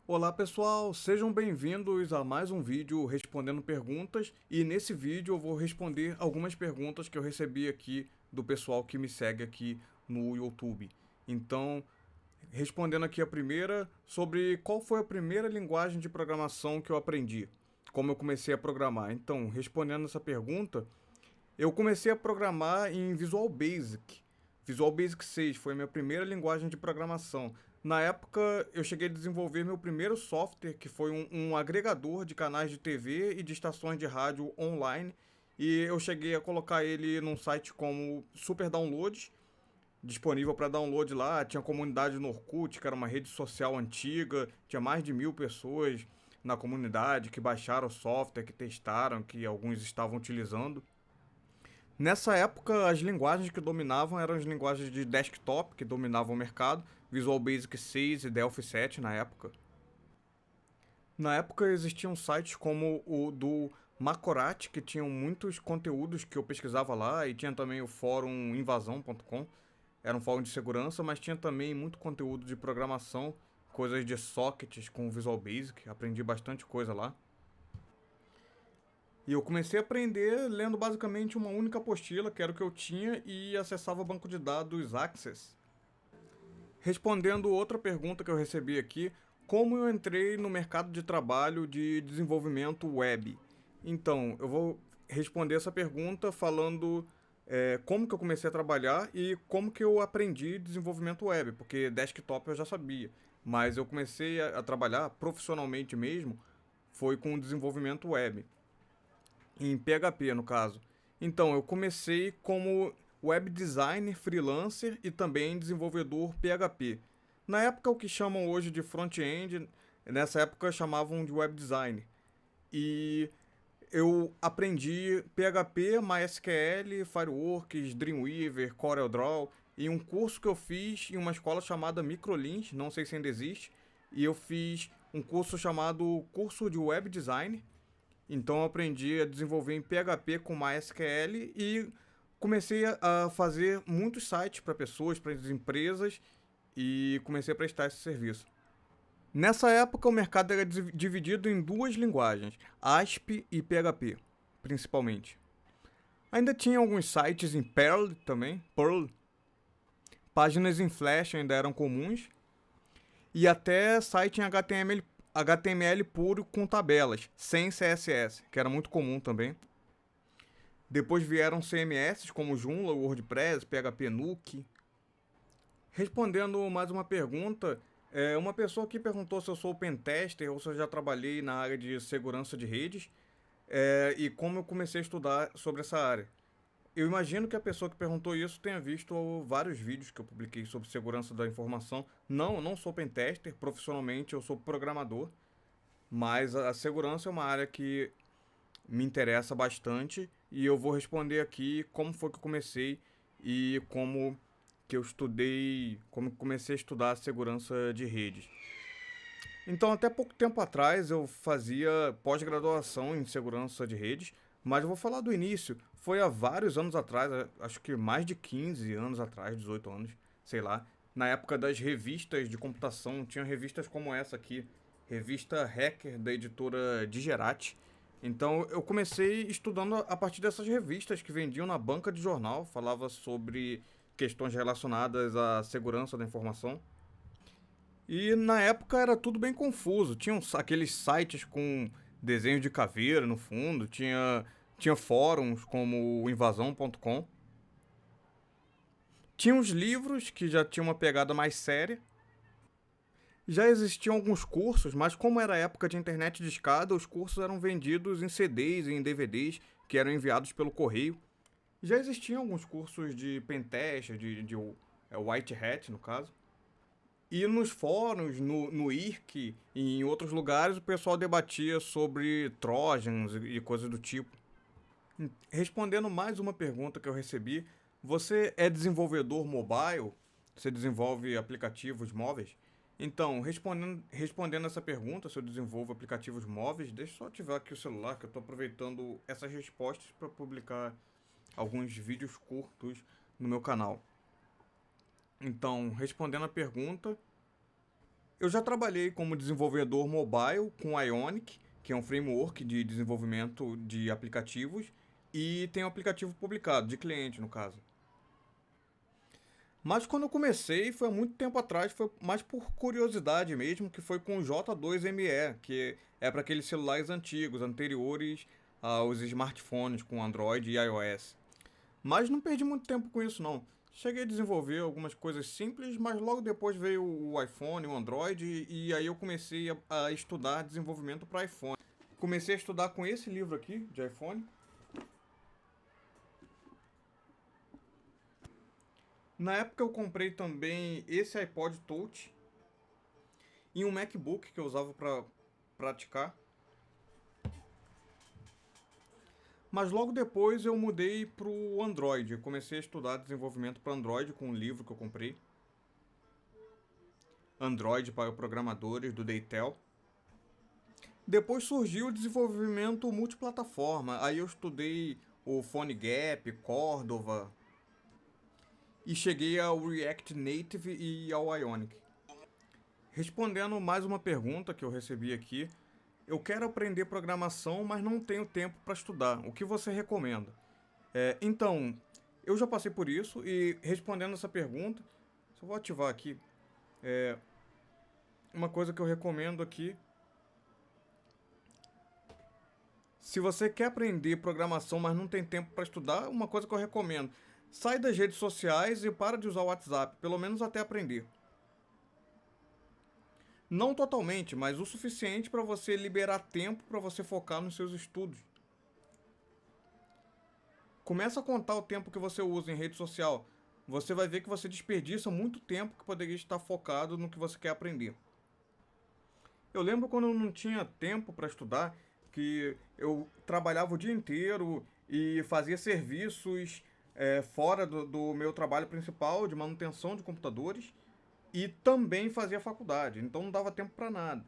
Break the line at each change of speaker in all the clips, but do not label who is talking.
Olá pessoal, sejam bem-vindos a mais um vídeo respondendo perguntas e nesse vídeo eu vou responder algumas perguntas que eu recebi aqui do pessoal que me segue aqui no YouTube. Então, respondendo aqui a primeira sobre qual foi a primeira linguagem de programação que eu aprendi, como eu comecei a programar. Então, respondendo essa pergunta, eu comecei a programar em Visual Basic. Visual Basic 6 foi a minha primeira linguagem de programação. Na época, eu cheguei a desenvolver meu primeiro software, que foi um agregador de canais de TV e de estações de rádio online. E eu cheguei a colocar ele num site como Super Downloads, disponível para download lá. Tinha comunidade no Orkut, que era uma rede social antiga. Tinha mais de 1.000 pessoas na comunidade que baixaram o software, que testaram, que alguns estavam utilizando. Nessa época, as linguagens que dominavam eram as linguagens de desktop, que dominavam o mercado, Visual Basic 6 e Delphi 7 na época. Na época existiam sites como o do Macorat, que tinham muitos conteúdos que eu pesquisava lá, e tinha também o fórum invasão.com, era um fórum de segurança, mas tinha também muito conteúdo de programação, coisas de sockets com Visual Basic, aprendi bastante coisa lá. E eu comecei a aprender lendo basicamente uma única apostila, que era o que eu tinha, e acessava o banco de dados Access. Respondendo outra pergunta que eu recebi aqui, como eu entrei no mercado de trabalho de desenvolvimento web? Então, eu vou responder essa pergunta falando como que eu comecei a trabalhar e como que eu aprendi desenvolvimento web, porque desktop eu já sabia, mas eu comecei a trabalhar profissionalmente mesmo, foi com desenvolvimento web em PHP no caso. Então, eu comecei como web designer freelancer e também desenvolvedor PHP. Na época, o que chamam hoje de front-end, nessa época chamavam de web design. E eu aprendi PHP, MySQL, Fireworks, Dreamweaver, CorelDRAW em um curso que eu fiz em uma escola chamada Microlins, não sei se ainda existe, e eu fiz um curso chamado Curso de Web Design, então eu aprendi a desenvolver em PHP com MySQL e comecei a fazer muitos sites para pessoas, para as empresas e comecei a prestar esse serviço. Nessa época o mercado era dividido em duas linguagens, ASP e PHP, principalmente. Ainda tinha alguns sites em Perl também, Perl. Páginas em Flash ainda eram comuns e até site em HTML puro com tabelas, sem CSS, que era muito comum também. Depois vieram CMS como Joomla, WordPress, PHP Nuke. Respondendo mais uma pergunta, uma pessoa aqui perguntou se eu sou pentester ou se eu já trabalhei na área de segurança de redes e como eu comecei a estudar sobre essa área. Eu imagino que a pessoa que perguntou isso tenha visto vários vídeos que eu publiquei sobre segurança da informação. Não, eu não sou pentester, profissionalmente eu sou programador, mas a segurança é uma área que me interessa bastante e eu vou responder aqui como foi que eu comecei e como que eu estudei, como comecei a estudar segurança de redes. Então, até pouco tempo atrás eu fazia pós-graduação em segurança de redes, mas eu vou falar do início. Foi há vários anos atrás, acho que mais de 15 anos atrás, 18 anos, sei lá. Na época das revistas de computação, tinha revistas como essa aqui, revista Hacker da editora Digerati. Então eu comecei estudando a partir dessas revistas que vendiam na banca de jornal, falava sobre questões relacionadas à segurança da informação. E na época era tudo bem confuso. Tinha aqueles sites com desenho de caveira no fundo, tinha fóruns como o invasão.com. Tinha uns livros que já tinham uma pegada mais séria. Já existiam alguns cursos, mas como era época de internet de escada, os cursos eram vendidos em CDs e em DVDs que eram enviados pelo correio. Já existiam alguns cursos de pentest, de white hat no caso. E nos fóruns, no IRC e em outros lugares, o pessoal debatia sobre trojans e coisas do tipo. Respondendo mais uma pergunta que eu recebi, você é desenvolvedor mobile? Você desenvolve aplicativos móveis? Então, respondendo essa pergunta, se eu desenvolvo aplicativos móveis, deixa eu só ativar aqui o celular, que eu estou aproveitando essas respostas para publicar alguns vídeos curtos no meu canal. Então, respondendo a pergunta, Eu já trabalhei como desenvolvedor mobile com Ionic, que é um framework de desenvolvimento de aplicativos, e tem um aplicativo publicado, de cliente no caso. Mas quando eu comecei, foi há muito tempo atrás, foi mais por curiosidade mesmo, que foi com o J2ME, que é para aqueles celulares antigos, anteriores aos smartphones com Android e iOS. Mas não perdi muito tempo com isso não. Cheguei a desenvolver algumas coisas simples, mas logo depois veio o iPhone, o Android, e aí eu comecei a estudar desenvolvimento para iPhone. Comecei a estudar com esse livro aqui, de iPhone. Na época eu comprei também esse iPod Touch e um MacBook que eu usava para praticar. Mas logo depois eu mudei para o Android. Eu comecei a estudar desenvolvimento para Android com um livro que eu comprei. Android para programadores, do Deitel. Depois surgiu o desenvolvimento multiplataforma. Aí eu estudei o PhoneGap, Cordova. E cheguei ao React Native e ao Ionic. Respondendo mais uma pergunta que eu recebi aqui, eu quero aprender programação, mas não tenho tempo para estudar. O que você recomenda? Então, eu já passei por isso e respondendo essa pergunta, só vou ativar aqui. Uma coisa que eu recomendo aqui. Se você quer aprender programação, mas não tem tempo para estudar, uma coisa que eu recomendo: sai das redes sociais e para de usar o WhatsApp, pelo menos até aprender. Não totalmente, mas o suficiente para você liberar tempo para você focar nos seus estudos. Começa a contar o tempo que você usa em rede social. Você vai ver que você desperdiça muito tempo que poderia estar focado no que você quer aprender. Eu lembro quando eu não tinha tempo para estudar, que eu trabalhava o dia inteiro e fazia serviços fora do meu trabalho principal de manutenção de computadores e também fazia faculdade, então não dava tempo para nada.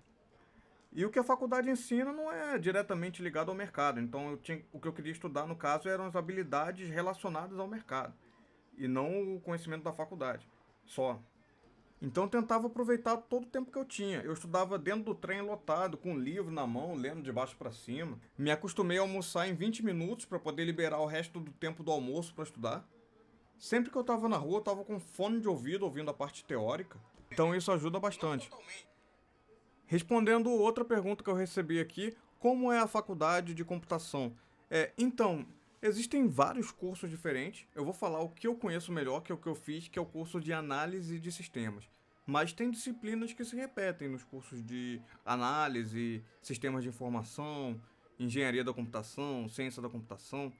E o que a faculdade ensina não é diretamente ligado ao mercado, então o que eu queria estudar no caso eram as habilidades relacionadas ao mercado e não o conhecimento da faculdade só. Então eu tentava aproveitar todo o tempo que eu tinha. Eu estudava dentro do trem lotado, com um livro na mão, lendo de baixo para cima. Me acostumei a almoçar em 20 minutos para poder liberar o resto do tempo do almoço para estudar. Sempre que eu estava na rua, eu estava com fone de ouvido, ouvindo a parte teórica. Então isso ajuda bastante. Respondendo outra pergunta que eu recebi aqui, como é a faculdade de computação? Então, existem vários cursos diferentes. Eu vou falar o que eu conheço melhor, que é o que eu fiz, que é o curso de análise de sistemas. Mas tem disciplinas que se repetem nos cursos de análise, sistemas de informação, engenharia da computação, ciência da computação.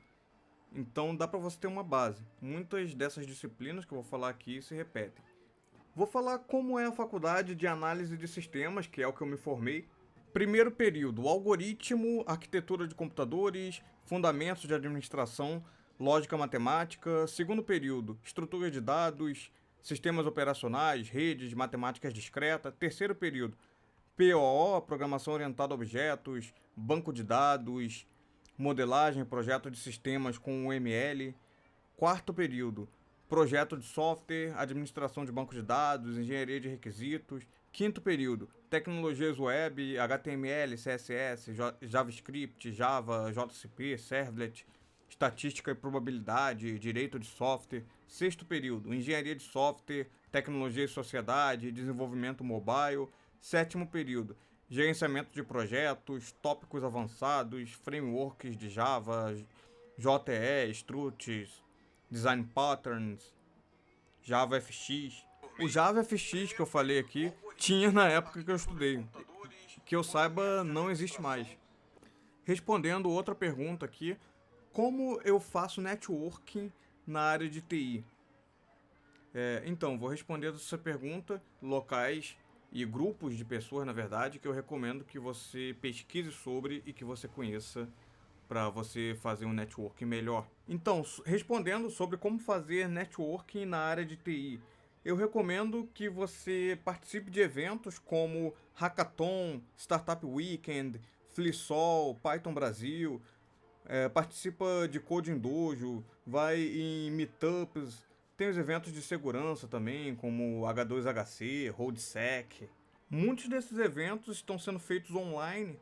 Então dá para você ter uma base. Muitas dessas disciplinas que eu vou falar aqui se repetem. Vou falar como é a faculdade de análise de sistemas, que é o que eu me formei. Primeiro período: algoritmo, arquitetura de computadores, fundamentos de administração, lógica matemática. Segundo período: estrutura de dados, sistemas operacionais, redes, matemáticas discreta. Terceiro período: POO, programação orientada a objetos, banco de dados, modelagem, projeto de sistemas com UML. Quarto período: projeto de software, administração de banco de dados, engenharia de requisitos. Quinto período: tecnologias web, HTML, CSS, JavaScript, Java, JCP, Servlet, estatística e probabilidade, direito de software. Sexto período: engenharia de software, tecnologia e sociedade, desenvolvimento mobile. Sétimo período: gerenciamento de projetos, tópicos avançados, frameworks de Java, JE, struts, design patterns, JavaFX. O JavaFX que eu falei aqui tinha na época que eu estudei. Que eu saiba, não existe mais. Respondendo outra pergunta aqui: como eu faço networking na área de TI? Então, vou responder essa pergunta: locais e grupos de pessoas, na verdade, que eu recomendo que você pesquise sobre e que você conheça para você fazer um networking melhor. Então, respondendo sobre como fazer networking na área de TI, eu recomendo que você participe de eventos como Hackathon, Startup Weekend, FliSol, Python Brasil, participa de Coding Dojo, vai em meetups, tem os eventos de segurança também, como H2HC, RoadSec. Muitos desses eventos estão sendo feitos online.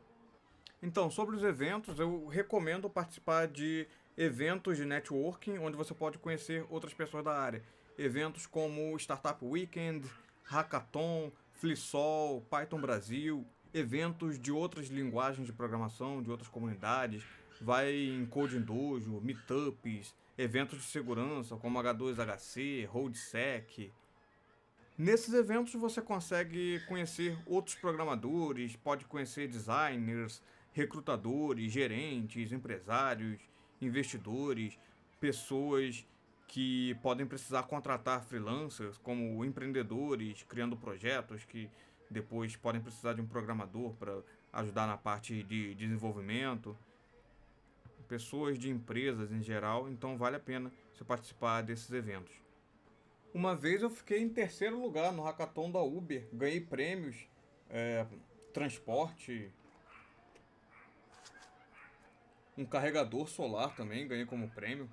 Então, sobre os eventos, eu recomendo participar de eventos de networking, onde você pode conhecer outras pessoas da área. Eventos como Startup Weekend, Hackathon, FliSol, Python Brasil, eventos de outras linguagens de programação, de outras comunidades, vai em Coding Dojo, meetups, eventos de segurança como H2HC, RoadSec. Nesses eventos você consegue conhecer outros programadores, pode conhecer designers, recrutadores, gerentes, empresários, investidores, pessoas que podem precisar contratar freelancers, como empreendedores, criando projetos que depois podem precisar de um programador para ajudar na parte de desenvolvimento, pessoas de empresas em geral, então vale a pena você participar desses eventos. Uma vez eu fiquei em terceiro lugar no hackathon da Uber, ganhei prêmios, transporte, um carregador solar também ganhei como prêmio.